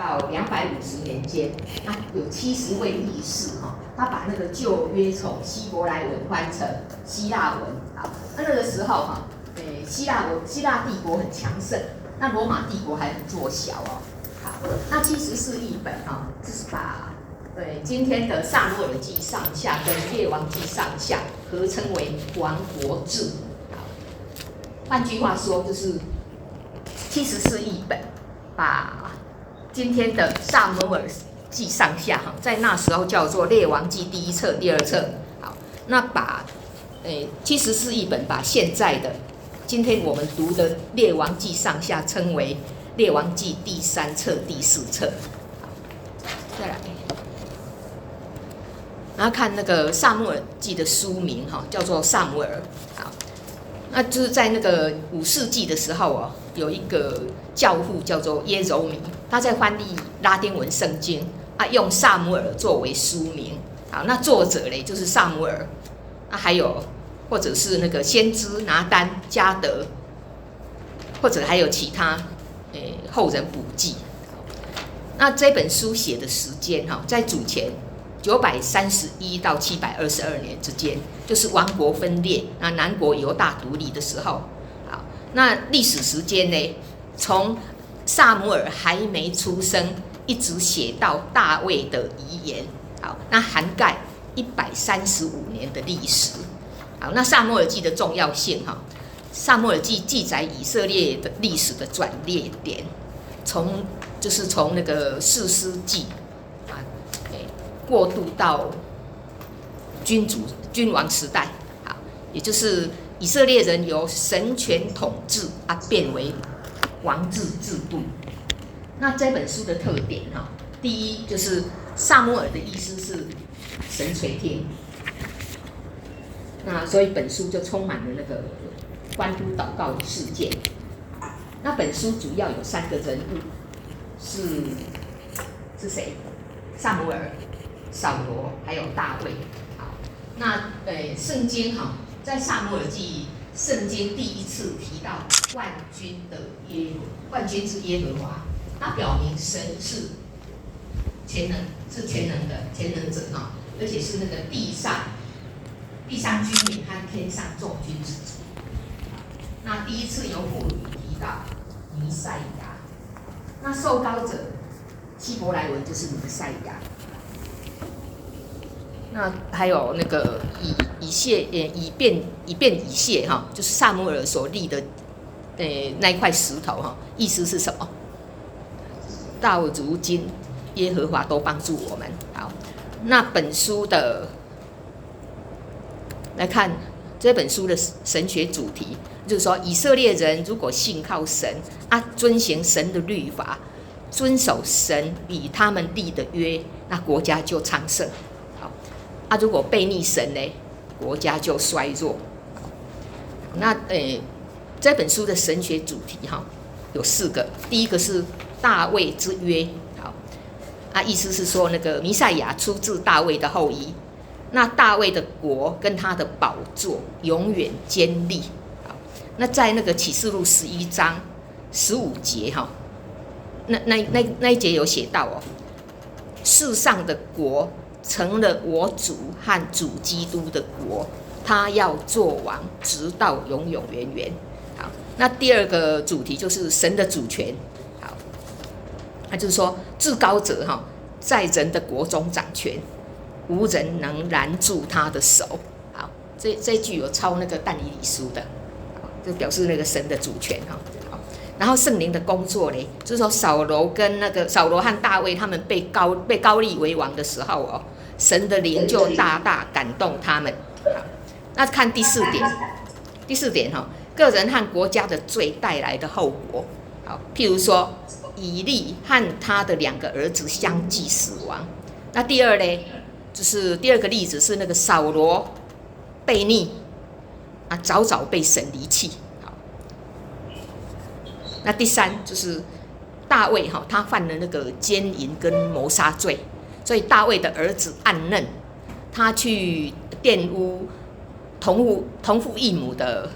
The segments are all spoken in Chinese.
到250年间，那有70位义士哈，他把那个旧约从希伯来文翻成希腊文。好，那个时候哈，希腊帝国很强盛，那罗马帝国还很弱小哦。好，那74译本哈，就是把今天的撒母耳记上下跟列王记上下合称为王国志。换句话说，就是74译本把今天的撒母耳记上下哈，在那时候叫做列王记第一册、第二册。好，那把74译本把现在的今天我们读的列王记上下称为列王记第3册、第4册。好，再来。然后看那个撒母耳记的书名哈，叫做撒母耳。好，那就是在那个5世纪的时候哦，有一个教父叫做耶柔米，他在翻译拉丁文圣经啊，用撒母耳作为书名。好，那作者嘞就是撒母耳，那还有或者是那个先知拿单、加德，或者还有其他后人补记。那这本书写的时间哈，在主前931到722年之间，就是王国分裂，那南国犹大独立的时候。好，那历史时间呢，从撒母耳还没出生，一直写到大卫的遗言。好，那涵盖135年的历史。好，那撒母耳记的重要性哈，撒母耳记记载以色列的历史的转捩点，从那个士师记啊，过渡到君王时代。好，也就是以色列人由神权统治啊变为王制制度。那这本书的特点哈，第一就是撒母耳的意思是神垂听。那所以本书就充满了那个关乎祷告的事件。那本书主要有3个人物，是谁？撒母耳、扫罗还有大卫。好，那圣经哈，在撒母耳记圣经第一次提到万军是耶和华，那表明神是全能者哈，而且是那个地上居民和天上众军之主。那第一次由妇女提到弥赛亚，那受膏者希伯来文就是弥赛亚。那还有那个以便以谢哈，就是撒母耳所立的那一块石头哈，意思是什么？到如今耶和华都帮助我们。好，那本书的来看这本书的神学主题，就是说以色列人如果信靠神啊，遵行神的律法，遵守神与他们立的约，那国家就昌盛。好啊，如果悖逆神呢，国家就衰弱。那这本书的神学主题哈有4个，第一个是大卫之约。好啊，意思是说那个弥赛亚出自大卫的后裔。那大卫的国跟他的宝座永远坚立。好，那在那个启示录11章15节哈，那一节有写到哦，世上的国成了我主和主基督的国，他要做王，直到永永远远。好，那第2个主题就是神的主权。好，那就是说至高者哈，在人的国中掌权，无人能拦住他的手。好，这句有抄那个但以理书的，就表示那个神的主权哈。然后圣灵的工作呢，就是说扫罗和大卫他们被高立为王的时候哦，神的灵就大大感动他们。好，那看第4点哈，个人和国家的罪带来的后果。好，譬如说以利和他的2个儿子相继死亡。那第2呢？就是第2个例子是那个扫罗悖逆啊，早早被神离弃。好，那第3就是大卫哈，他犯了那个奸淫跟谋杀罪，所以大卫的儿子暗嫩，他去玷污同父异母的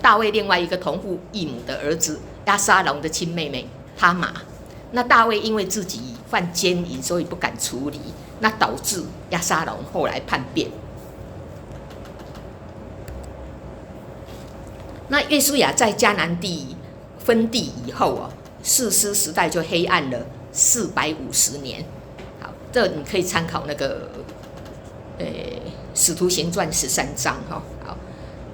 大卫另外一个同父异母的儿子押沙龙的亲妹妹哈玛，那大卫因为自己犯奸淫，所以不敢处理，那导致押沙龙后来叛变。那约书亚在迦南地分地以后哦，士师时代就黑暗了450年。好，这你可以参考那个使徒行传13章哈。好，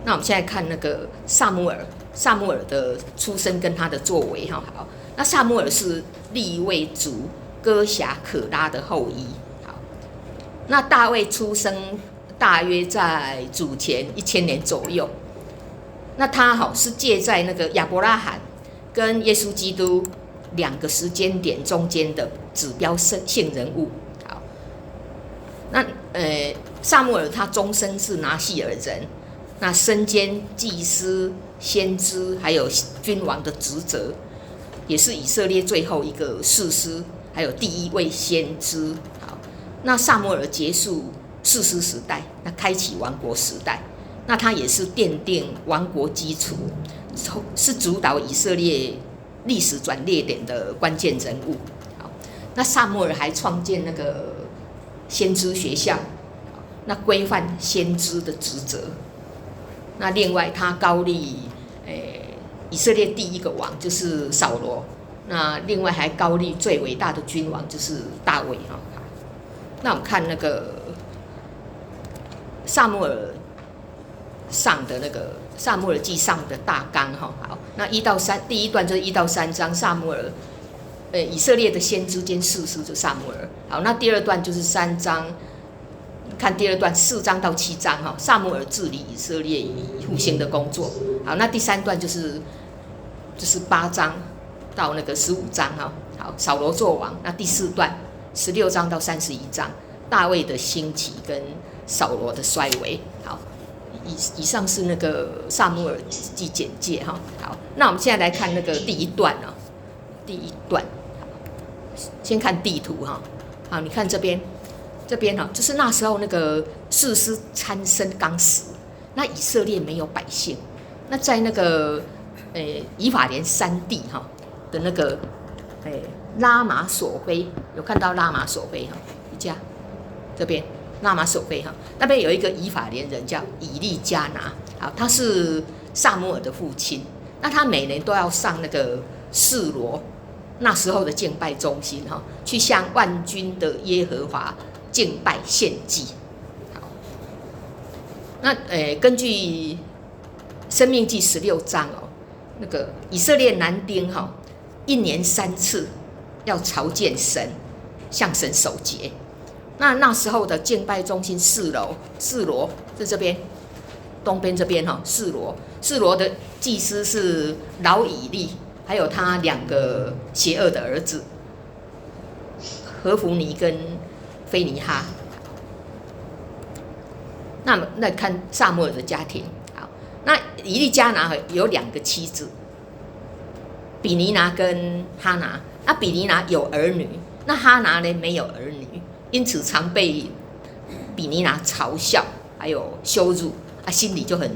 那我们现在看那个撒母耳的出生跟他的作为哈。好，那撒母耳是利未族哥辖可拉的后裔。好，那大卫出生大约在主前1000年左右。那他是介在那个亚伯拉罕跟耶稣基督2个时间点中间的指标性人物。好，那撒母耳他终身是拿细尔人，那身兼祭司、先知还有君王的职责，也是以色列最后一个士师，还有第一位先知。好，那撒母耳结束士师时代，那开启王国时代。那他也是奠定王国基础，是主导以色列历史转捩点的关键人物。好，那撒母耳还创建那个先知学校，那规范先知的职责。那另外他高立以色列第一个王就是扫罗，那另外还高立最伟大的君王就是大卫哈。那我们看那个撒母耳上的那个撒母耳记上的大纲哈。好，那1到3，第一段就是1到3章，撒母耳以色列的先知兼士师就撒母耳。好，那第二段就是3章，看第二段4章到7章哈，撒母耳治理以色列复兴的工作。好，那第3段就是8章到那个15章哈。好，扫罗作王。那第4段16章到31章，大卫的兴起跟扫罗的衰微。好，以上是那个撒母耳记简介哈。好，那我们现在来看那个第一段哦。第一段，先看地图哈。好，你看这边哈，就是那时候那个士师参孙刚死，那以色列没有百姓，那在那个以法莲山地哈的那个拉玛索菲，有看到拉玛索菲哈一家这边。拉玛索菲哈，那边有一个以法莲人叫以利加拿，好，他是撒母耳的父亲。那他每年都要上那个示罗那时候的敬拜中心哈，去向万军的耶和华敬拜献祭。好，那根据申命记16章哦，那个以色列男丁哈，1年3次要朝见神，向神守节。那时候的敬拜中心示罗在这边东边这边哈，示罗的祭司是老以利，还有他2个邪恶的儿子何弗尼跟菲尼哈。那看撒母耳的家庭，好，那以利加拿有2个妻子，比尼拿跟哈拿。那比尼拿有儿女，那哈拿呢没有儿女。因此常被比尼拿嘲笑，还有羞辱，心里就很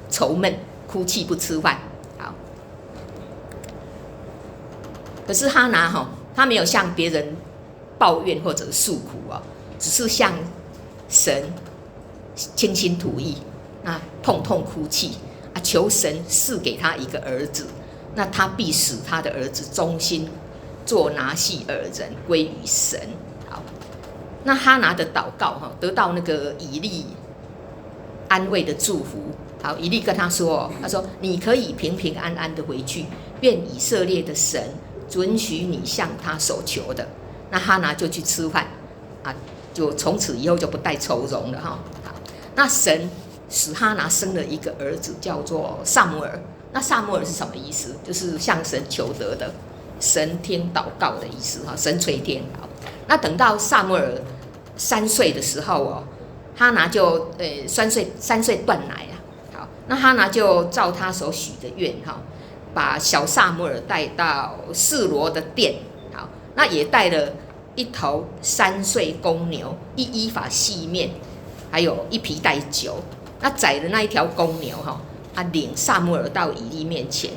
愁闷，哭泣不吃饭。好，可是哈拿他没有向别人抱怨或者诉苦哦，只是向神倾心吐意，痛痛哭泣求神赐给他一个儿子，那他必使他的儿子忠心做拿细耳人，归于神。那哈拿的祷告得到那个以利安慰的祝福。好，以利跟他说你可以平平安安的回去，愿以色列的神准许你向他所求的。那哈拿就去吃饭就从此以后就不带愁容了哈。好，那神使哈拿生了一个儿子，叫做撒母耳。那撒母耳是什么意思？就是向神求得的，神听祷告的意思哈，神垂听。好，那等到撒母耳3岁的时候哦，哈拿就3岁断奶啊。好，那哈拿就照他所许的愿哈，把小撒母耳带到示罗的殿。好，那也带了1头3岁公牛，1伊法细面，还有1皮带酒。那宰的那一条公牛领撒母耳到以利面前。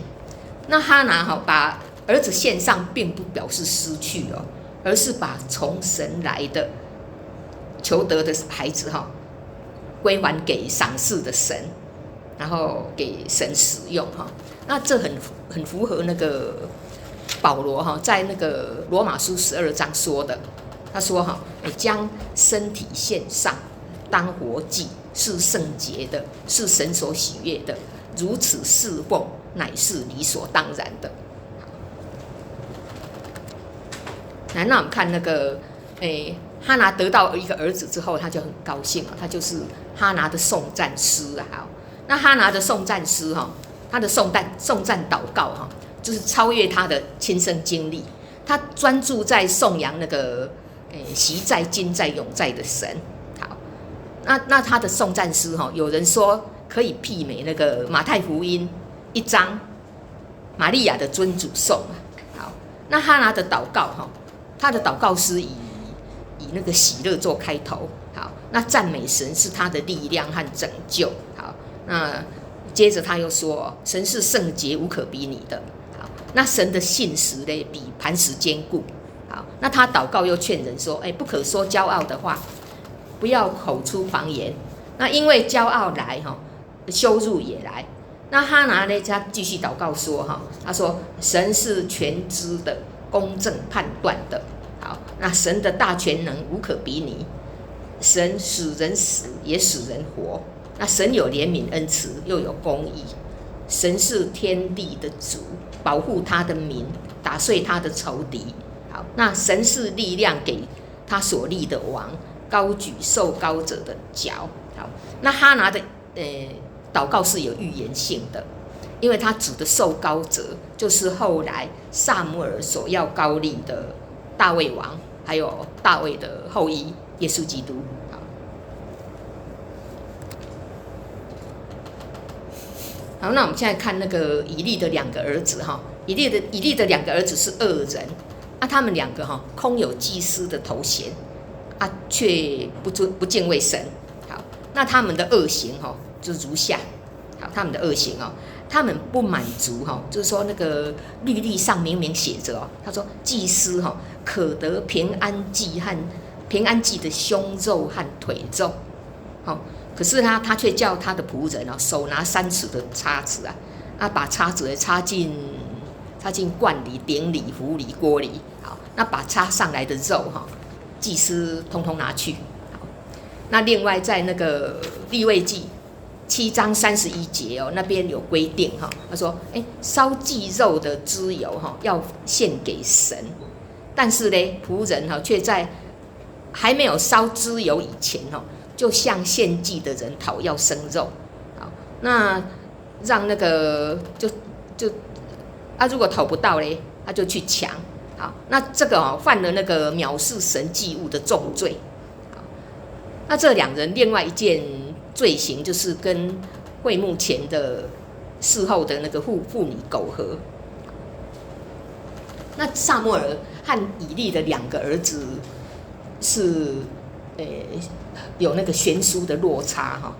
那哈拿把儿子献上并不表示失去哦，而是把从神来的求得的孩子哈，归还给赏赐的神，然后给神使用哈。那这很符合那个保罗哈在那个罗马书12章说的，他说哈，你将身体献上当活祭，是圣洁的，是神所喜悦的，如此侍奉乃是理所当然的。那我们看那个，哈拿得到一个儿子之后，他就很高兴了，他就是哈拿的颂赞诗啊。好，那哈拿的颂赞诗哈，他的颂赞祷告哈，就是超越他的亲身经历，他专注在颂扬那个，习在、今在、永在的神。好，那他的颂赞诗哈，有人说可以媲美那个马太福音1章玛利亚的尊主颂。好，那哈拿的祷告哈。他的祷告诗以那个喜乐做开头，好，那赞美神是他的力量和拯救，好，那接着他又说，神是圣洁无可比拟的，好，那神的信实呢比磐石坚固，好，那他祷告又劝人说，不可说骄傲的话，不要口出狂言，那因为骄傲来哈，羞辱也来。那哈拿呢，他继续祷告说哈，他说神是全知的。公正判断的，好，那神的大全能无可比拟，神使人死也使人活，那神有怜悯恩慈，又有公义，神是天地的主，保护他的民，打碎他的仇敌，好，那神是力量给他所立的王，高举受膏者的脚，好，那哈拿的祷告是有预言性的。因为他指的受膏者，就是后来撒母耳所要膏立的大卫王，还有大卫的后裔耶稣基督。好，那我们现在看那个以利的2个儿子哈，以利的2个儿子是恶人，他们2个哈空有祭司的头衔，却不敬畏神。好，那他们的恶行哈就如下，好，他们的恶行哦。他们不满足哈，就是说那个律例上明明写着哦，他说祭司哈可得平安祭的胸肉和腿肉，好，可是他却叫他的仆人哦手拿3尺的叉子把叉子插进罐里、鼎里、壶里、锅里，好，那把插上来的肉哈，祭司通通拿去。好，那另外在那个利未记7章31节哦，那边有规定哈，他说，烧祭肉的脂油哈要献给神，但是呢，仆人哈却在还没有烧脂油以前哈，就向献祭的人讨要生肉，好，那让那个如果讨不到嘞，他就去抢，好，那这个犯了那个藐视神祭物的重罪，好，那这2人另外一件罪行就是跟会幕前的事后的那个妇女苟合。那撒母耳和以利的2个儿子是有那个悬殊的落差哈。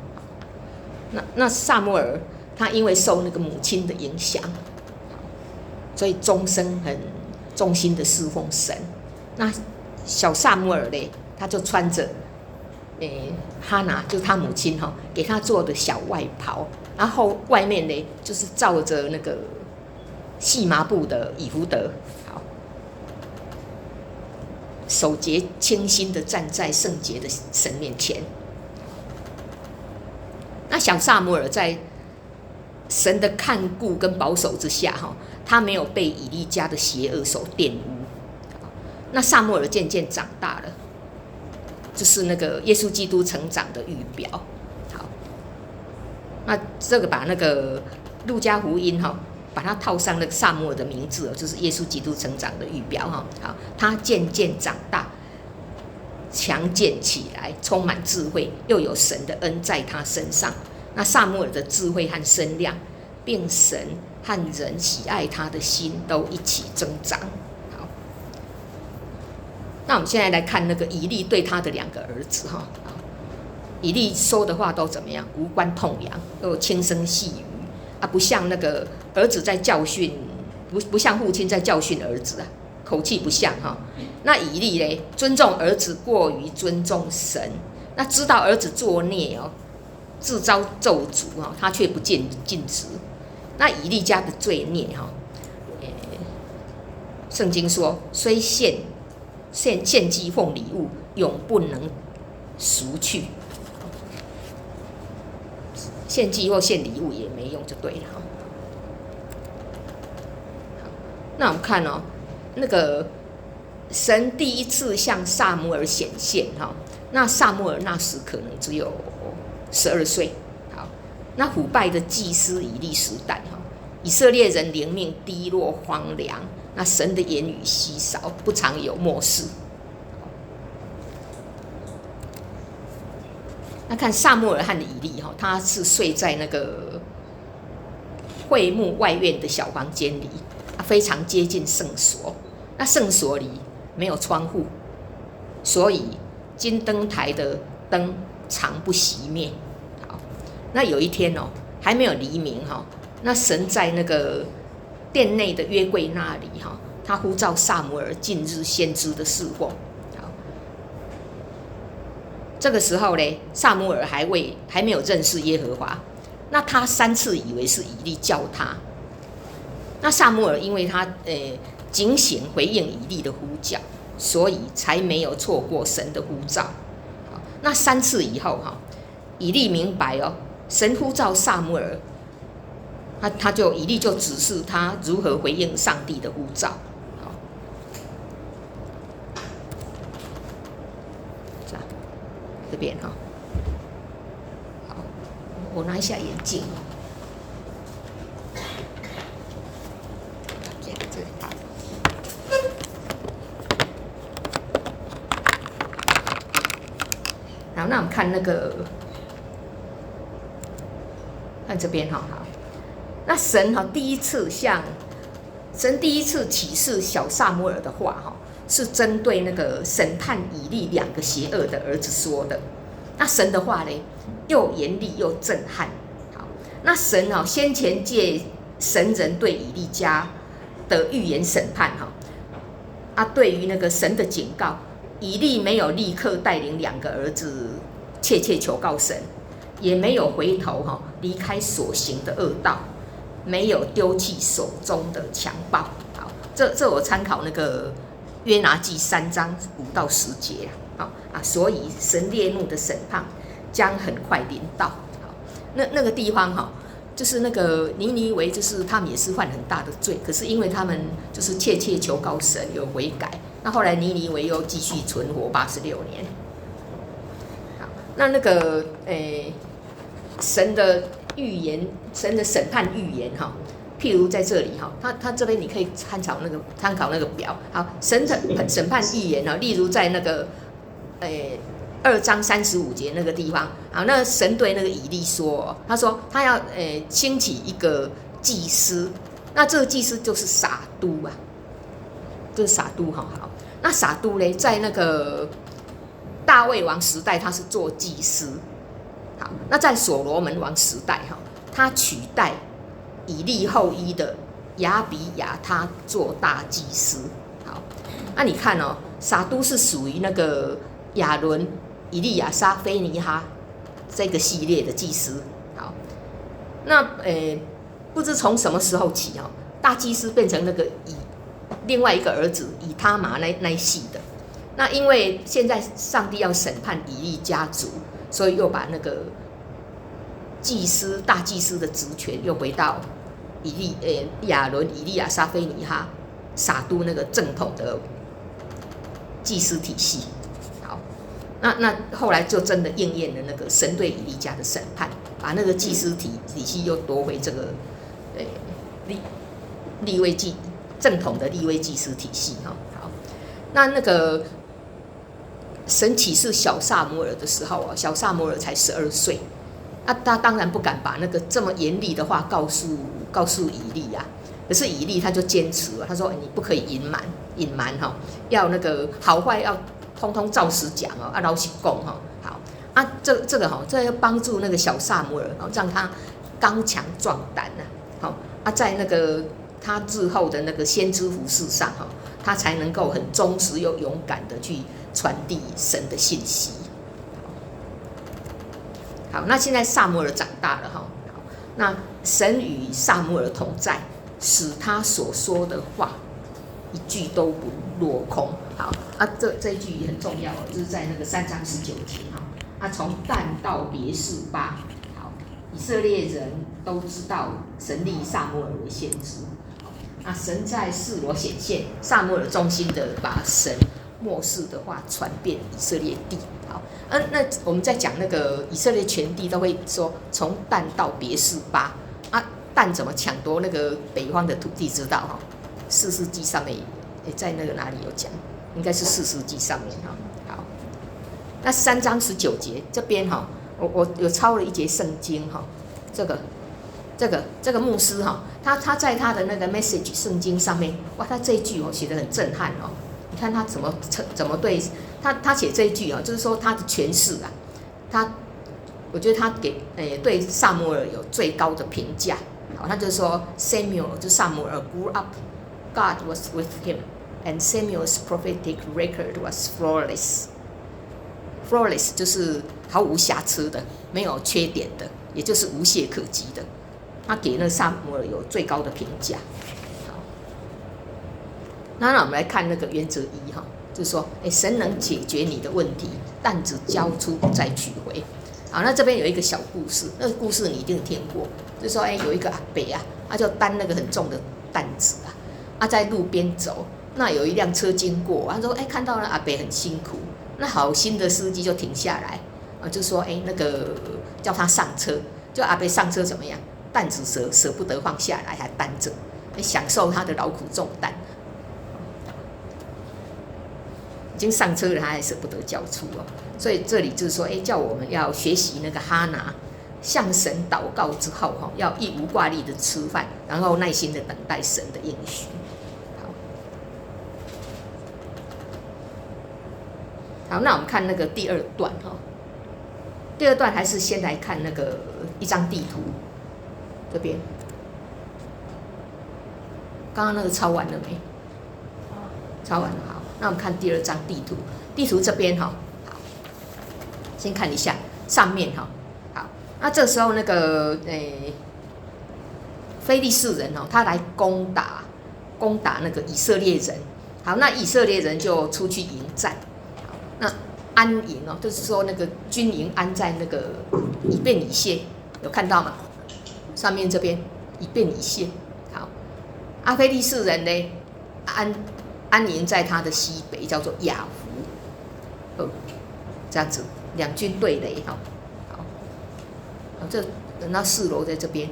那撒母耳他因为受那个母亲的影响，所以终生很忠心的侍奉神。那小撒母耳呢，他就穿着哈拿就是他母亲哈给他做的小外袍，然后外面呢就是罩着那个细麻布的以弗得，好，手洁清心的站在圣洁的神面前。那小撒母耳在神的看顾跟保守之下哈，他没有被以利家的邪恶所玷污。那撒母耳渐渐长大了。就是那个耶稣基督成长的预表，好，那这个把那个路加福音哈，把它套上那个撒母耳的名字，就是耶稣基督成长的预表哈，好，他渐渐长大，强健起来，充满智慧，又有神的恩在他身上。那撒母耳的智慧和身量，并神和人喜爱他的心都一起增长。那我们现在来看那个以利对他的2个儿子哈，以利说的话都怎么样？无关痛痒，又轻声细语不像那个儿子在教训不像父亲在教训儿子啊，口气不像哈。那以利嘞，尊重儿子过于尊重神，那知道儿子作孽哦，自招咒诅哦，他却不禁止。那以利家的罪孽哈，圣经说，虽献祭奉礼物，永不能赎去。献祭或献礼物也没用，就对了哈。那我们看哦，那个神第一次向撒母耳显现哈，那撒母耳那时可能只有12岁。好，那腐败的祭司以利时代哈，以色列人灵命低落荒凉，那神的言语稀少，不常有默示。那看撒母耳和以利哈，他是睡在那个会幕外院的小房间里，非常接近圣所。那圣所里没有窗户，所以金灯台的灯常不熄灭。好，那有一天哦，还没有黎明哈，那神在那个殿内的约柜那里哈，他呼召撒母耳近日先知的侍奉。这个时候呢，撒母耳还没有认识耶和华，那他3次以为是以利叫他。那撒母耳因为他警醒回应以利的呼叫，所以才没有错过神的呼召。好，那3次以后哈，以利明白哦，神呼召撒母耳，以利就指示他如何回应上帝的呼召。这边哈，好，我拿一下眼镜。好，那我们看那个，看这边哈，好，那神第一次启示小撒母耳的话哈，是针对那个审判以利2个邪恶的儿子说的。那神的话呢，又严厉又震撼。好，那神先前借神人对以利家的预言审判对于那个神的警告，以利没有立刻带领2个儿子切求告神，也没有回头离开所行的恶道，没有丢弃手中的强暴。好，这我参考那个约拿记3章5到10节所以神烈怒的审判将很快临到。好，那个地方就是那个尼尼微，就是他们也是犯很大的罪，可是因为他们就是切求告神，有悔改，那后来尼尼微又继续存活86年。好，那个神的预言，神的审判预言譬如在这里他这边你可以参考那个表。好，神的审判预言例如在那个2章35节那个地方，好，那神对那个以利说，他说他要兴起一个祭司，那这个祭司就是撒都啊，就是撒都好，那撒都呢，在那个大卫王时代他是做祭司，好，那在所罗门王时代他取代以利后裔的亚比亚他做大祭司。好，那你看撒都是属于那个亚伦、以利亚撒、菲尼哈这个系列的祭司。好，那不知从什么时候起大祭司变成那个另外一个儿子以他玛那一系的。那因为现在上帝要审判以利家族，所以又把那个大祭司的职权又回到亚伦、以利亚撒、菲尼哈、撒都那个正统的祭司体系。好，那后来就真的应验了那个神对以利家的审判，把那个祭司体系又夺回这个利未祭正统的利未祭司体系。好，那个神启示小撒母耳的时候小撒母耳才12岁，他当然不敢把那个这么严厉的话告诉以利啊。可是以利他就坚持了，他说你不可以隐瞒要那个好坏要通通照实讲老实讲好这要帮助那个小撒母耳让他刚强壮胆在那个他日后的那个先知服事上哈，他才能够很忠实又勇敢的去传递神的信息。好，那现在撒母耳长大了哈，那神与撒母耳同在，使他所说的话一句都不落空。好啊，这一句也很重要哦，就是在那个3章19节哈。啊，从但到别是巴，好，以色列人都知道神立撒母耳为先知。啊，神在示罗显现，撒母耳忠心的把神末世的话传遍以色列地。好，那我们在讲那个以色列全地都会说从但到别是巴啊，但怎么抢夺那个北方的土地知道哈？士师记上面在那个哪里有讲？应该是士师记上面哈。好，那3章19节这边哈，我有抄了一节圣经哈，这个牧师哈，他在他的那个 message 圣经上面，哇，他这一句写得很震撼哦。你看他怎么对他写这一句啊，就是说他的诠释啊，我觉得他给对撒母耳有最高的评价。好，他就说 Samuel 就撒母耳 grew up, God was with him, and Samuel's prophetic record was flawless. Flawless 就是毫无瑕疵的，没有缺点的，也就是无懈可击的。他给那撒母耳有最高的评价。好，那我们来看那个原则1哈，就是说，神能解决你的问题，但只交出不再取回。好，那这边有一个小故事，那个故事你一定听过，就是说，有一个阿伯啊，他就担那个很重的担子啊，在路边走，那有一辆车经过，他说，看到了阿伯很辛苦，那好心的司机就停下来，就说，那个叫他上车，就阿伯上车怎么样？担子舍不得放下来，还担着，享受他的劳苦重担。已经上车了，他还舍不得交出哦。所以这里就是说，叫我们要学习那个哈拿，向神祷告之后要一无挂虑的吃饭，然后耐心的等待神的应许。好，那我们看那个第2段哈。第2段还是先来看那个一张地图。这边，刚刚那个抄完了没？抄完了，好。那我们看第2张地图。地图这边好，先看一下上面好。那这时候那个非利士人他来攻打那个以色列人。好，那以色列人就出去迎战。好，那安营就是说那个军营安在那个以便以谢，有看到吗？上面这边以便以谢。好，非利士人呢安营在他的西北，叫做雅弗。这样子两军对垒好，这等到4楼在这边，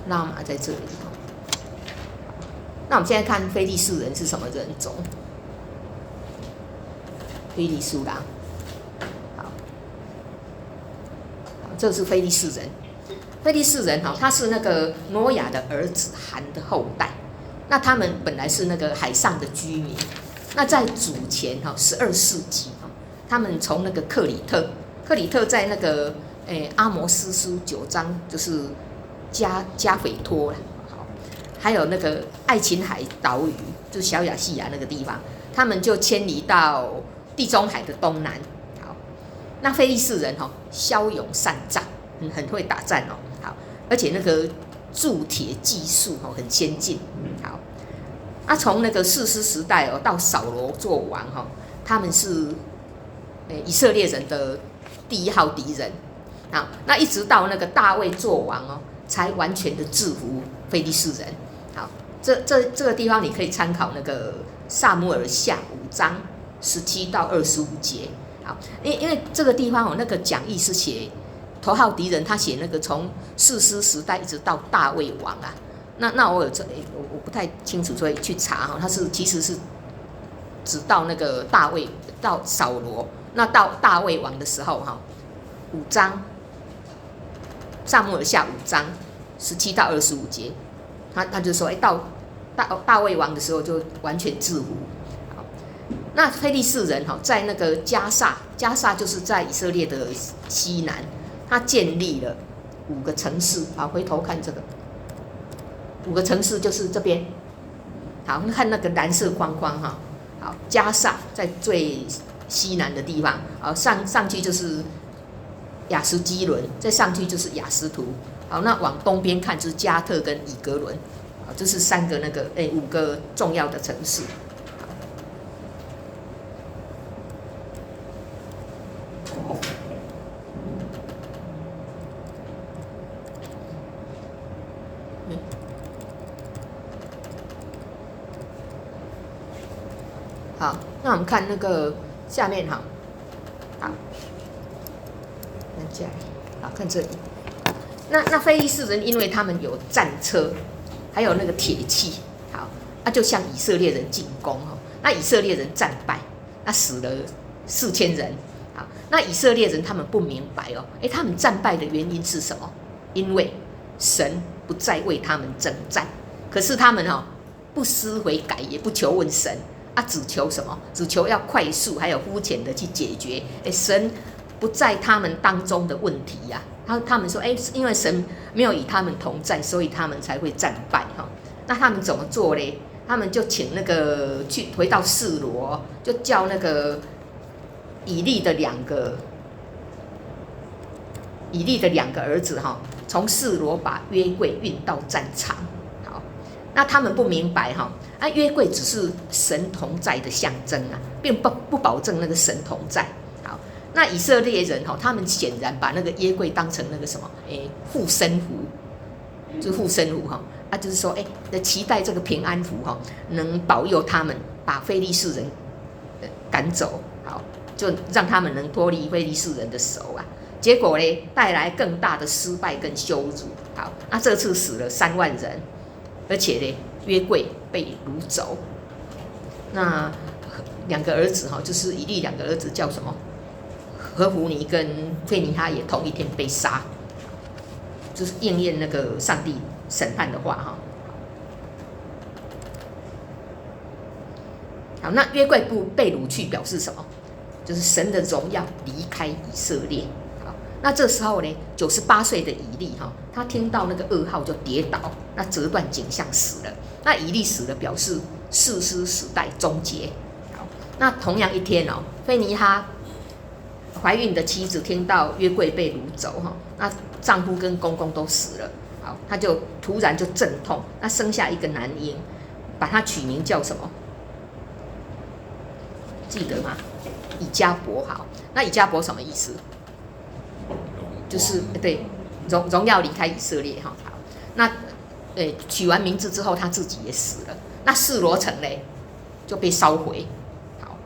拉玛在这里。那我们现在看非利士人是什么人种？非利士人。好，这是非利士人。非利士人他是那个挪亚的儿子含的后代。那他们本来是那个海上的居民。那在主前12世纪，他们从那个克里特在那个阿摩司书9章，就是加斐托啦，还有那个爱琴海岛屿，就是小亚细亚那个地方，他们就迁移到地中海的东南。好，那非利士人骁勇善战，很会打战哦。好，而且那个铸铁技术很先进。好，从那个士师时代到扫罗做王他们是以色列人的第1号敌人。好，那一直到那个大卫做王才完全的制服非利士人。好，这个地方你可以参考那个撒母耳下5章17到25节。好，因为这个地方那个讲义是写头号敌人，他写那个从士师时代一直到大卫王啊。那我不太清楚，所以去查他其实是只到那个大卫到扫罗，那到大卫王的时候5章，撒母耳下5章17到25节，他就说到大卫王的时候就完全制服。那非利士人在那个加萨就是在以色列的西南，他建立了5个城市。好，回头看这个， 5个城市就是这边。好，看那个蓝色框框哈。好，加萨在最西南的地方。好，上去就是亚斯基伦，再上去就是雅斯图。好，那往东边看就是加特跟以格伦。好，这是5个重要的城市。好，那我们看那个下面哈，好，看这里，好看这里。那非利士人因为他们有战车，还有那个铁器，好，那就向以色列人进攻哈。那以色列人战败，那死了4000人。好，那以色列人他们不明白哦，他们战败的原因是什么？因为神不再为他们征战，可是他们不思悔改，也不求问神。只求什么？只求要快速还有肤浅的去解决。神不在他们当中的问题呀。他们说，因为神没有与他们同在，所以他们才会战败哈。那他们怎么做嘞？他们就请回到示罗，就叫那个以利的两个儿子哈，从示罗把约柜运到战场。好，那他们不明白哈。约柜只是神同在的象征啊，并不保证那个神同在。好，那以色列人他们显然把那个约柜当成那个什么，护身符，就是护身符哈。就是说，期待这个平安符哈，能保佑他们把非利士人赶走。好，就让他们能脱离非利士人的手啊。结果呢，带来更大的失败跟羞辱。好，那这次死了3万人，而且呢，约柜被掳走。那2个儿子就是以利2个儿子叫什么？何弗尼跟费尼哈也同一天被杀，就是应验那个上帝审判的话哈。好，那约柜不被掳去表示什么？就是神的荣耀离开以色列。那这时候呢，98岁的以利他听到那个噩耗就跌倒，那折断颈项死了。那以利死了，表示士师时代终结。好，那同样一天菲尼哈怀孕的妻子听到约柜被掳走那丈夫跟公公都死了。好，她就突然就阵痛，那生下一个男婴，把他取名叫什么？记得吗？以迦伯。好，那以迦伯什么意思？就是对荣耀离开以色列哈。好，那取完名字之后，他自己也死了。那示罗城呢就被烧毁。好，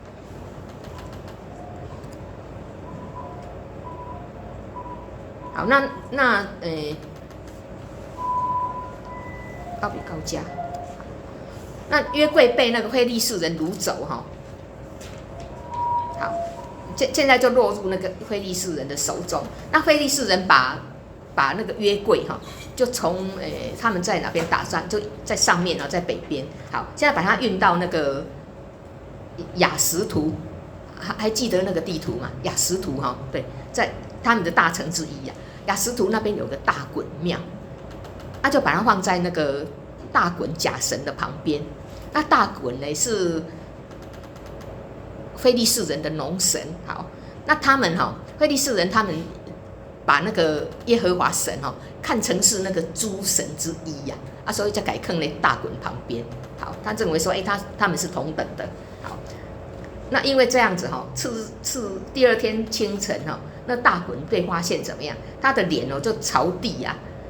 好，那奥比高加，那约柜被那个非利士人掳走哈。好。现在就落入那个非利士人的手中。那非利士人把那个约柜就从他们在哪边打仗，就在上面在北边。好，现在把它运到那个雅什图，还记得那个地图吗？雅什图对，在他们的大城之一雅什图那边有个大衮庙，就把它放在那个大衮假神的旁边。那大衮呢是非利士人的农神。好，那他们非利士人他们把那个耶和华神看成是那个诸神之一呀，所以就改坑在大衮旁边。好，他认为说，他们是同等的。好，那因为这样子第二天清晨那大衮被发现怎么样？他的脸就朝地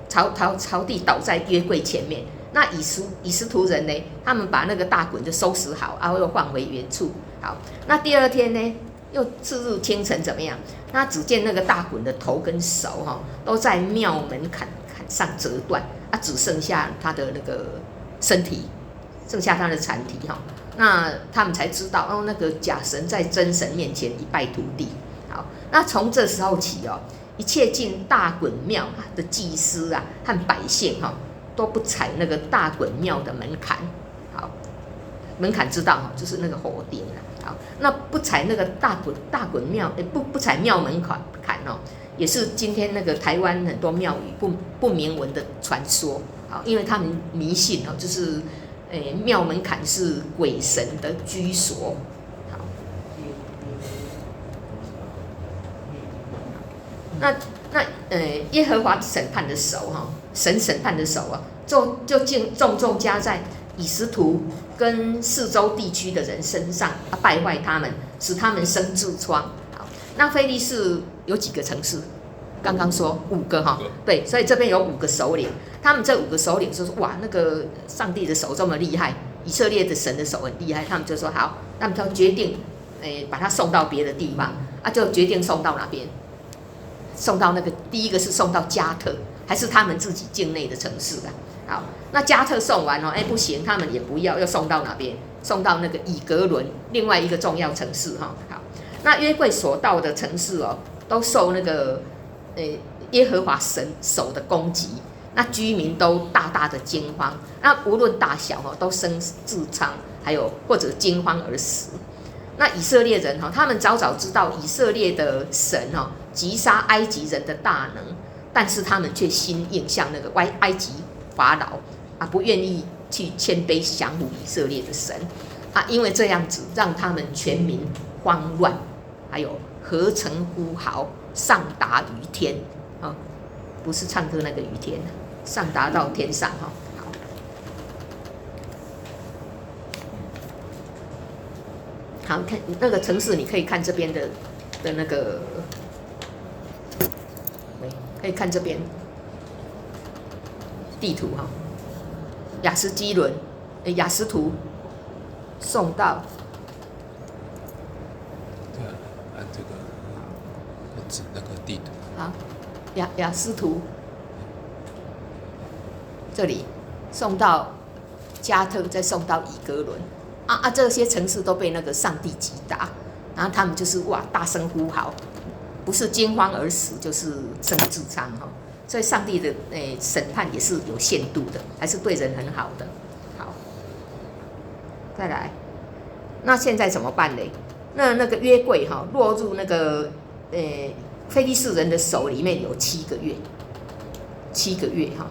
朝地倒在约柜前面。那以斯图人呢，他们把那个大衮就收拾好，又放回原处。好，那第二天呢，又次日清晨怎么样？那只见那个大衮的头跟手都在庙门槛上折断，只剩下他的那个身体，剩下他的残体那他们才知道那个假神在真神面前一败涂地。好，那从这时候起一切进大衮庙的祭司和百姓都不踩那个大衮庙的门槛。好，门槛知道就是那个火顶。好，那不踩那个大衮庙，不踩庙门槛也是今天那个台湾很多庙宇不明文的传说。好，因为他们迷信哦，就是庙门槛是鬼神的居所。好，那耶和华审判的手哈，神审判的手啊，就重重加在以实图跟四周地区的人身上，败坏他们，使他们生痔疮。好，那非利士有几个城市？刚刚说5个哈，对，所以这边有5个首领，他们这5个首领就说哇，那个上帝的手这么厉害，以色列的神的手很厉害，他们就说好，那么就决定，把他送到别的地方，就决定送到哪边？送到那个第一个是送到加特，还是他们自己境内的城市啊？好，那加特送完哦，不行，他们也不要，又送到哪边？送到那个以格伦，另外一个重要城市哈。好，那约柜所到的城市哦，都受那个耶和华神手的攻击，那居民都大大的惊慌，那无论大小哦，都生痔疮，还有或者惊慌而死。那以色列人哈，他们早早知道以色列的神哈击杀埃及人的大能，但是他们却心硬，像那个埃及法老不愿意去谦卑降服以色列的神因为这样子让他们全民慌乱，还有合城呼号，上达于天不是唱歌那个于天，上达到天上哈。好，看那个城市，你可以看这边的那个，可以看这边地图哈。亚斯基伦，亚斯图送到，对啊，按这个指那个地图。好，亚斯图这里送到加特，再送到以格伦。这些城市都被那个上帝击打，然后他们就是哇大声呼号，不是惊慌而死，就是生痔疮哈。所以上帝的审判也是有限度的，还是对人很好的。好，再来，那现在怎么办呢？那个约柜哈落入那个非利士人的手里面有7个月，7个月哈。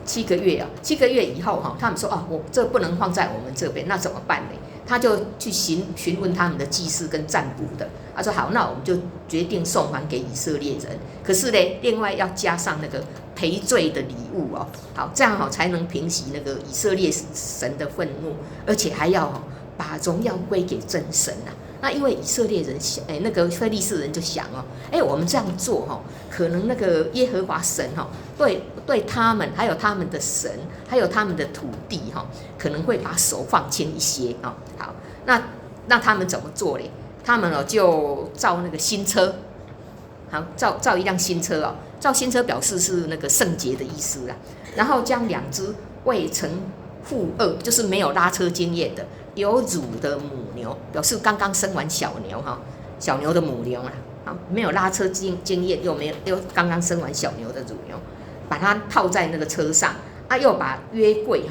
7个月7个月以后哈，他们说我这不能放在我们这边，那怎么办呢？他就去询问他们的祭司跟占卜的，他说好，那我们就决定送还给以色列人。可是呢，另外要加上那个赔罪的礼物好，这样才能平息那个以色列神的愤怒，而且还要把荣耀归给真神啊。那因为以色列人那个非利士人就想我们这样做可能那个耶和华神对他们还有他们的神还有他们的土地可能会把手放轻一些好，那他们怎么做嘞？他们就造那个新车，好造一辆新车造新车表示是那个圣洁的意思啦。然后将2只未曾负軛，就是没有拉车经验的有乳的母牛，表示刚刚生完小牛小牛的母牛没有拉车经验，又刚刚生完小牛的乳牛，把它套在那个车上又把约柜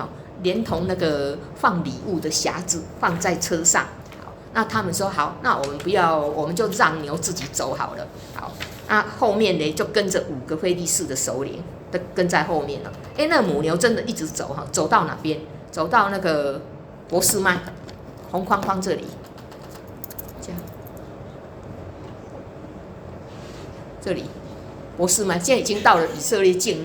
连同那个放礼物的匣子放在车上。好，那他们说好，那我们不要，我们就让牛自己走好了。好，那后面呢就跟着5个非利士的首领都跟在后面了。那母牛真的一直走走到哪边？走到那个伯示麦红框框这里，这样，这里伯示麦现在已经到了以色列境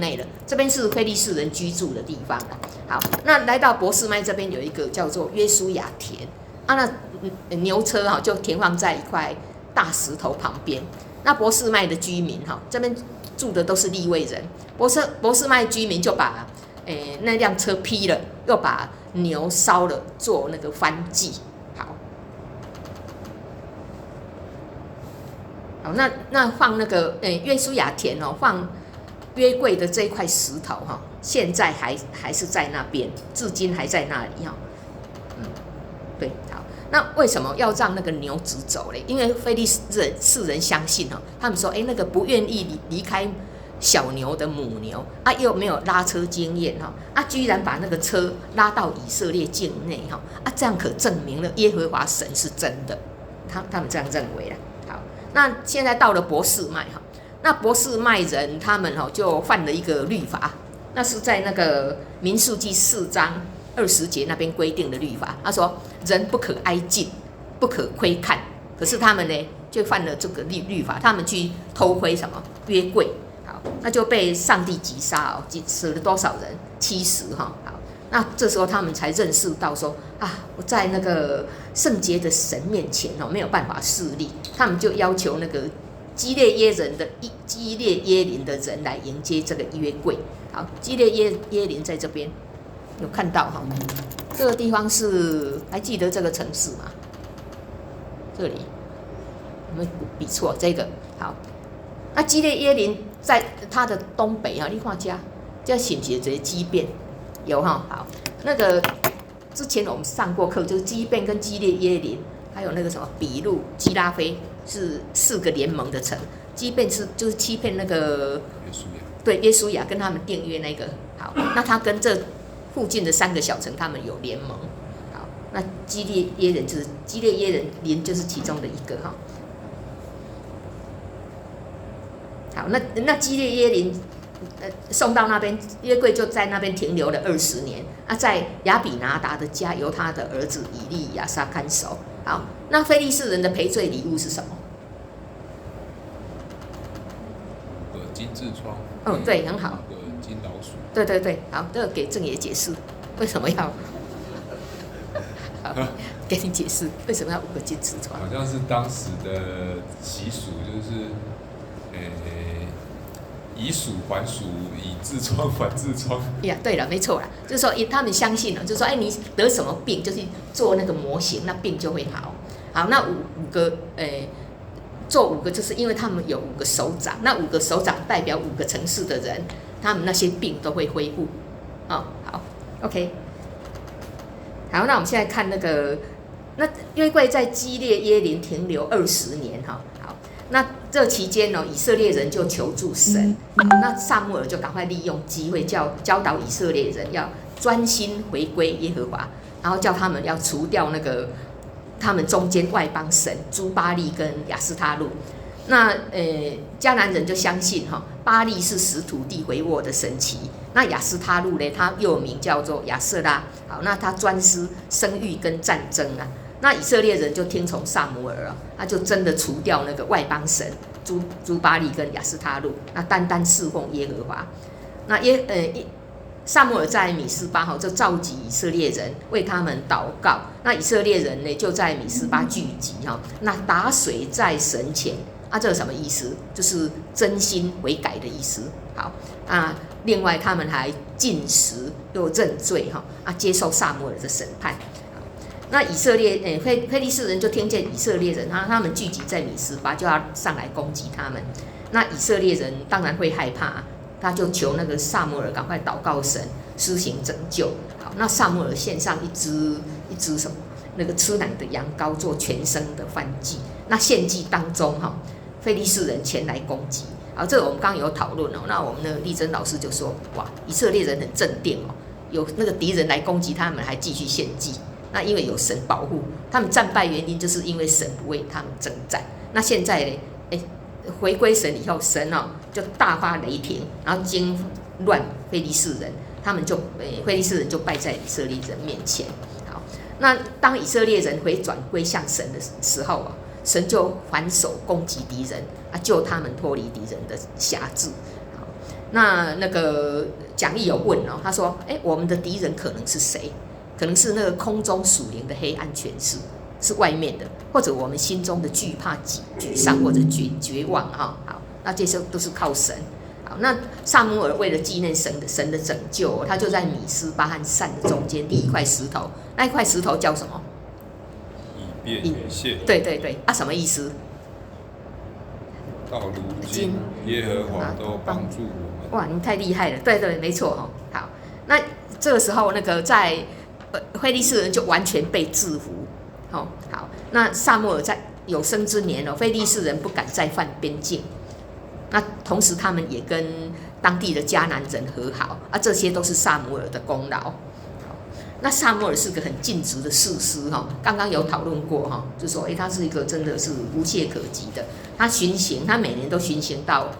内了。这边是非利士人居住的地方了。好，那来到伯示麦这边有一个叫做约书亚田那牛车就停放在一块大石头旁边。那伯示麦的居民这边住的都是利未人，伯示麦居民就把那辆车劈了，又把牛烧了，做那个燔祭。好，那放那个约书亚田放约柜的这一块石头现在还是在那边，至今还在那里对，好，那为什么要让那个牛直走嘞？因为非利士人相信他们说那个不愿意离开小牛的母牛又没有拉车经验居然把那个车拉到以色列境内这样可证明了耶和华神是真的，他们这样认为啦。好，那现在到了伯示麦那波斯麦人他们就犯了一个律法，那是在那个民数记4章20节那边规定的律法。他说人不可挨近，不可窥看。可是他们呢就犯了这个律法，他们去偷窥什么约柜，好，那就被上帝击杀死了多少人？70哈。好，那这时候他们才认识到说我在那个圣洁的神面前没有办法势力，他们就要求那个基列耶林的人来迎接这个约柜。好，基列耶林在这边有看到哈，这个地方是还记得这个城市吗？这里有没有比错？这个好，那基列耶林在它的东北你看这是不是这些畸变？有哈，好，那个之前我们上过课，就是畸变跟基列耶林，还有那个什么比路、基拉菲是4个联盟的城。畸变就是欺骗那个耶稣亚跟他们订约那个。好，那他跟这附近的3个小城，他们有联盟。好，那基列耶林就是其中的一个哈。好，那基列耶林送到那边，约柜就在那边停留了20年。在亚比拿达的家，由他的儿子以利亚撒看守。好，那非利士人的赔罪礼物是什么？金痔疮。对，很好。金老鼠。对，好，这个给郑爷解释为什么要。好，给你解释为什么要5个金痔疮。好像是当时的习俗，就是以鼠还鼠，以痔疮还痔疮。呀，对了，没错啦，就是说他们相信就是说，你得什么病，就是做那个模型，那病就会好。好，那五个做5个，就是因为他们有5个首长，那5个首长代表5个城市的人，他们那些病都会恢复。好 ，OK。好，那我们现在看那个，那约柜在基列耶林停留20年哈。好，那这期间以色列人就求助神，那撒母耳就赶快利用机会教导以色列人要专心回归耶和华，然后叫他们要除掉那个他们中间外邦神朱巴利跟亚斯他路。那迦南人就相信巴利是使土地肥沃的神奇，那亚斯他路呢，他又名叫做亚瑟拉。好，那他专司生育跟战争啊。那以色列人就听从撒母耳他就真的除掉那个外邦神朱巴利跟亚斯他路，那单单侍奉耶和华。那撒母耳在米斯巴就召集以色列人为他们祷告，那以色列人呢就在米斯巴聚集那打水在神前。这是什么意思？就是真心悔改的意思。好另外他们还禁食又认罪接受撒母耳的审判。那以色列非利士人就听见以色列人他们聚集在米斯巴，就要上来攻击他们。那以色列人当然会害怕，他就求那个撒母耳赶快祷告神施行拯救。好，那撒母耳献上一只什么那个吃奶的羊羔做全牲的燔祭。那献祭当中非利士人前来攻击。好，这个我们刚刚有讨论那我们的丽珍老师就说，哇，以色列人很镇定有那个敌人来攻击他们，还继续献祭。那因为有神保护，他们战败原因就是因为神不为他们征战。那现在呢，回归神以后，神就大发雷霆，然后惊乱非利士人，非利士人就败在以色列人面前。好，那当以色列人回转归向神的时候神就反手攻击敌人救他们脱离敌人的辖制。好，那个讲义有问他说，我们的敌人可能是谁？可能是那个空中属灵的黑暗权势，是外面的，或者我们心中的惧怕、沮丧或者绝望好，那这些都是靠神。好，那撒母耳为了纪念神的拯救，他就在米斯巴和善的中间立一块石头，那一块石头叫什么？以便以谢。对什么意思？到如今耶和华都帮助我们。哇，你太厉害了！对，没错好，那这个时候那个在非利士人就完全被制服。好，那撒母耳在有生之年非利士人不敢再犯边境。那同时他们也跟当地的迦南人和好这些都是撒母耳的功劳。那撒母耳是个很尽职的士师刚刚有讨论过就说他是一个真的是无懈可击的。他巡行，他每年都巡行到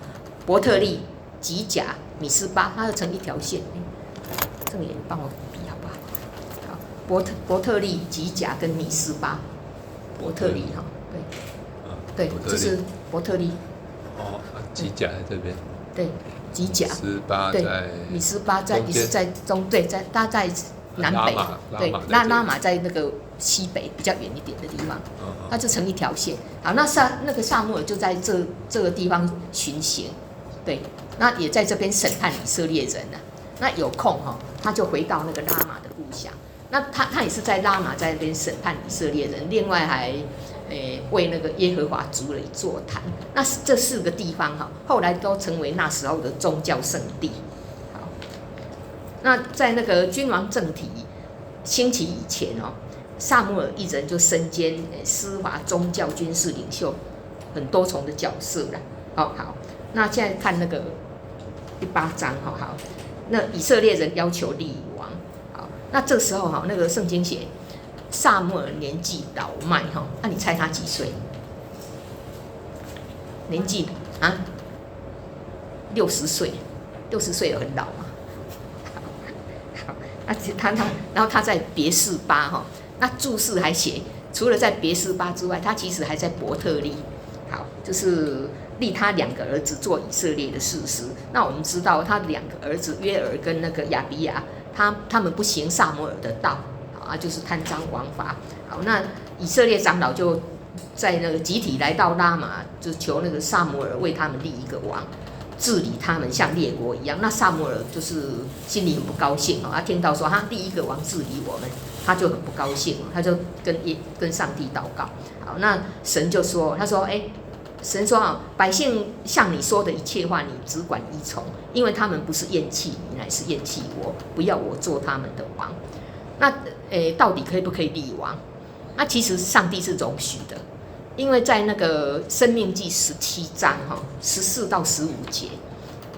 伯特利、吉甲、米斯巴，它就成一条线。这个也帮我比好不好？好，伯特利、吉甲跟米斯巴，伯特利哈，对，对，这是伯特利。哦，吉甲在这边。对，吉甲。18在。米斯巴在也是在它在南北。对，拉玛在那个西北比较远一点的地方，它就成一条线。好，那个萨母尔就在这个地方巡行，对，那也在这边审判以色列人啊。那有空哈，他就回到那个拉玛的故乡。那他也是在拉玛在那边审判以色列人，另外还为那个耶和华筑了一座坛。那这4个地方哈，后来都成为那时候的宗教圣地。好，那在那个君王政体兴起以前哦，萨母尔一人就身兼司法、宗教、军事领袖很多重的角色啦。好，那现在看那个第8章好。那以色列人要求立王，好，那这时候哈，那个圣经写萨母尔年纪老迈哈，那你猜他几岁？年纪啊，60岁，60岁有很老吗？好，然后他在别是巴哈，那注释还写，除了在别是巴之外，他其实还在伯特利，好，就是立他2个儿子做以色列的士师。那我们知道他2个儿子约尔跟那个亚比亚，他们不行萨母尔的道，啊，就是贪赃枉法。好，那以色列长老就在那个集体来到拉玛，就求那个萨母尔为他们立一个王，治理他们像列国一样。那萨母尔就是心里很不高兴他听到说他第一个王治理我们，他就很不高兴，他就跟上帝祷告。好，那神就说，他说，神说百姓像你说的一切话，你只管依从，因为他们不是厌弃你，乃是厌弃我，不要我做他们的王。那到底可不可以立王？那其实上帝是容许的，因为在那个申命记17章14到15节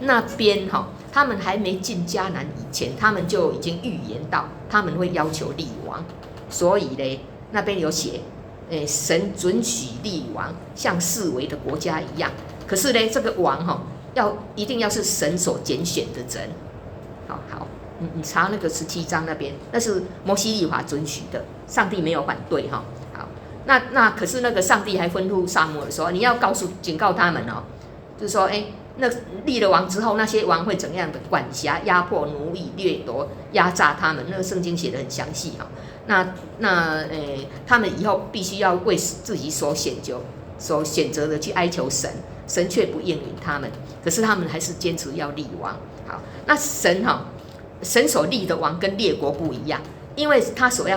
那边他们还没进迦南以前，他们就已经预言到他们会要求立王，所以呢那边有写。神准许立王，像四围的国家一样。可是呢，这个王一定要是神所拣选的人。好，你查那个17章那边，那是摩西律法准许的，上帝没有反对好，那可是那个上帝还吩咐撒母耳说，你要警告他们就是说，那立了王之后，那些王会怎样的管辖、压迫、奴役、掠夺、压榨他们？那个圣经写得很详细他们以后必须要为自己所选择的去哀求神，神却不应允他们。可是他们还是坚持要立王。好，那神所立的王跟列国不一样，因为神所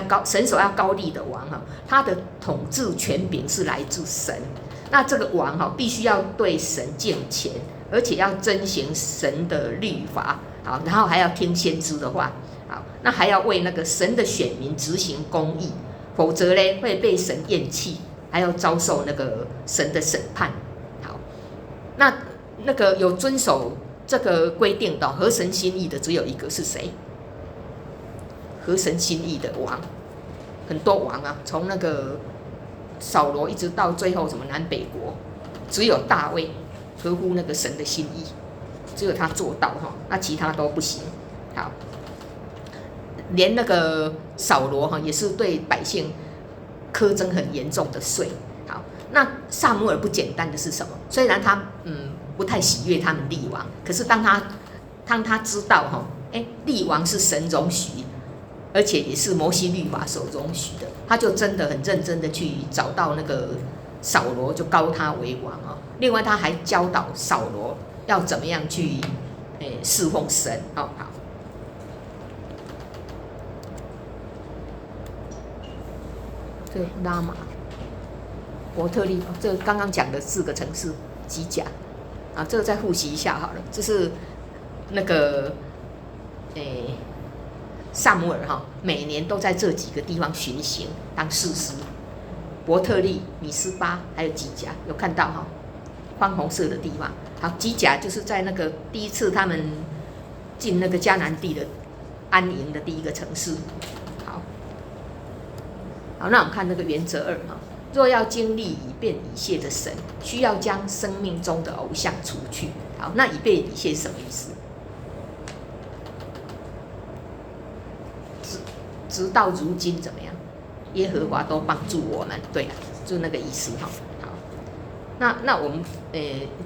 要高立的王他的统治权柄是来自神。那这个王必须要对神敬虔，而且要遵行神的律法，好，然后还要听先知的话。好，那还要为那个神的选民执行公义，否则呢会被神厌弃，还要遭受那个神的审判。好，那个有遵守这个规定的合神心意的只有一个，是谁？合神心意的王，很多王从那个扫罗一直到最后什么南北国，只有大卫合乎那个神的心意，只有他做到那其他都不行。好。连那个扫罗也是对百姓苛征很严重的税。好，那撒母耳不简单的是什么？虽然他不太喜悦他们立王，可是当他知道立王是神容许，而且也是摩西律法所容许的，他就真的很认真的去找到那个扫罗，就膏他为王另外他还教导扫罗要怎么样去侍奉神。好。这拉玛、伯特利，这刚刚讲的4个城市，吉甲这个再复习一下好了。这是那个撒母耳每年都在这几个地方巡行当士师，伯特利、米斯巴还有吉甲，有看到宽红色的地方。好，吉甲就是在那个第一次他们进那个迦南地的安营的第一个城市。好，那我们看那个原则2若要经历以便以谢的神，需要将生命中的偶像除去。好，那以备礼谢是什么意思？直到如今怎么样？耶和华都帮助我们，对啊，就那个意思哈。好，那我们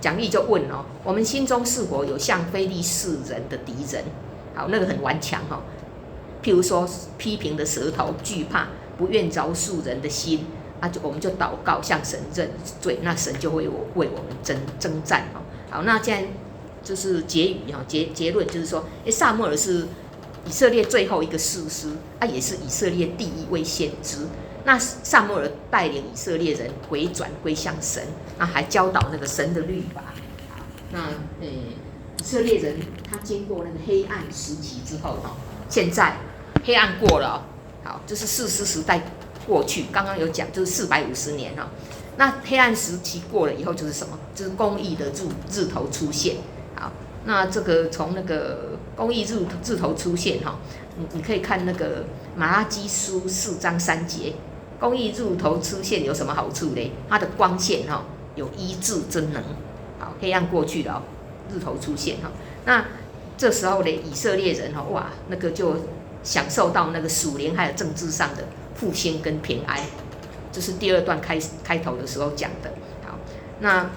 讲义就问哦，我们心中是否有像非利士人的敌人？好，那个很顽强哈。譬如说批评的舌头，惧怕不愿饶恕人的心，我们就祷告向神认罪，那神就会为我们征战哈。好，那现在就是结语哈，结论就是说，撒母耳是以色列最后一个士师，也是以色列第一位先知。那撒母耳带领以色列人回转归向神，那还教导那个神的律法。那以色列人他经过那个黑暗时期之后哈，现在黑暗过了，好，就是士师时代过去，刚刚有讲就是450年哈。那黑暗时期过了以后就是什么？就是公义的日头出现。好，那这个从那个公义日头出现哈，你可以看那个马拉基书4章3节，公义日头出现有什么好处呢？它的光线哈有医治之能。好，黑暗过去了，日头出现哈。那这时候呢，以色列人哈，哇，那个就享受到那个属灵还有政治上的复兴跟平安，这是第2段开头的时候讲的。好，那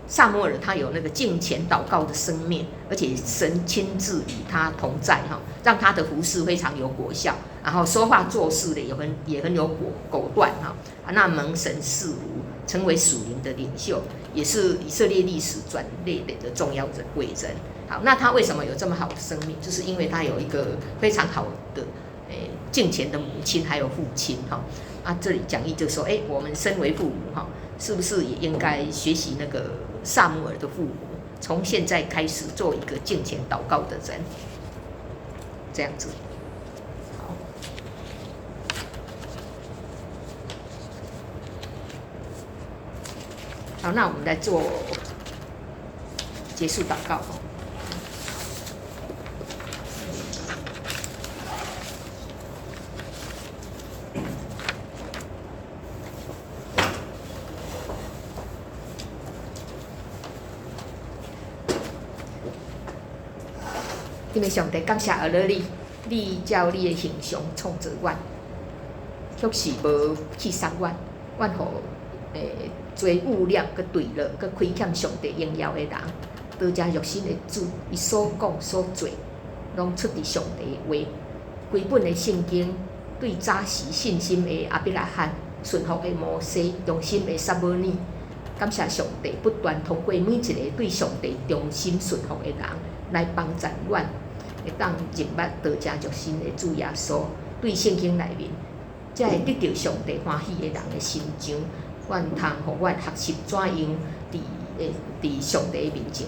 撒母耳他有那个敬虔祷告的生命，而且神亲自与他同在哈，让他的服事非常有果效，然后说话做事的也很有果断哈。那蒙神赐福，成为属灵的领袖，也是以色列历史转捩点的重要伟人。好，那他为什么有这么好的生命？就是因为他有一个非常好的敬虔的母亲还有父亲哈。这里讲义就说，我们身为父母哈，是不是也应该学习那个撒母耳的父母，从现在开始做一个敬虔祷告的人，这样子。好，那我们来做结束祷告。因为上帝感谢阿勒你照你的形象创造阮，却是无去杀阮，阮互做污染、佮对落、佮亏欠上帝荣耀的人，多谢肉身的主，伊所讲所做，拢出自上帝的话。规本的圣经对早时信心的亚伯拉罕、顺服的摩西、忠心的撒母耳，感谢上帝不断通过每一个对上帝忠心顺服的人来帮助阮。会当认捌多谢肉身的主耶稣，对圣经内面，才会得到上帝欢喜的人的心肠。阮通互阮学习怎样伫上帝的面前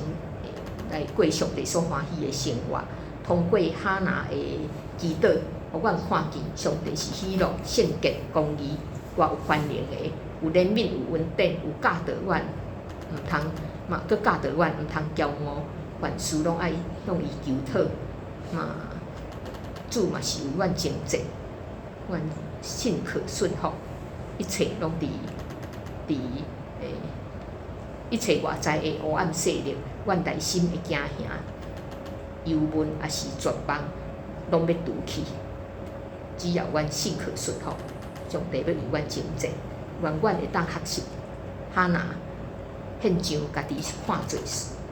来过上帝所欢喜的生活。通过哈拿的祈祷，互阮看见上帝是喜乐、圣洁、公义，我有宽容的，有怜悯、有恩典，有教导阮，毋通嘛，佮教导阮毋通骄傲，凡事拢爱向伊求讨。主嘛是为阮征战，阮信可顺服，一切拢一切外在的黑暗势力，阮内心的惊吓、忧闷也是绝望，拢要除去。只要阮信可顺服，上帝要为阮征战，愿阮会当学习哈拿献上家己看做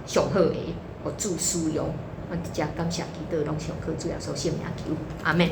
上好的，互主使用。阮伫遮感谢祈祷，拢上靠主耶稣圣名求，阿门。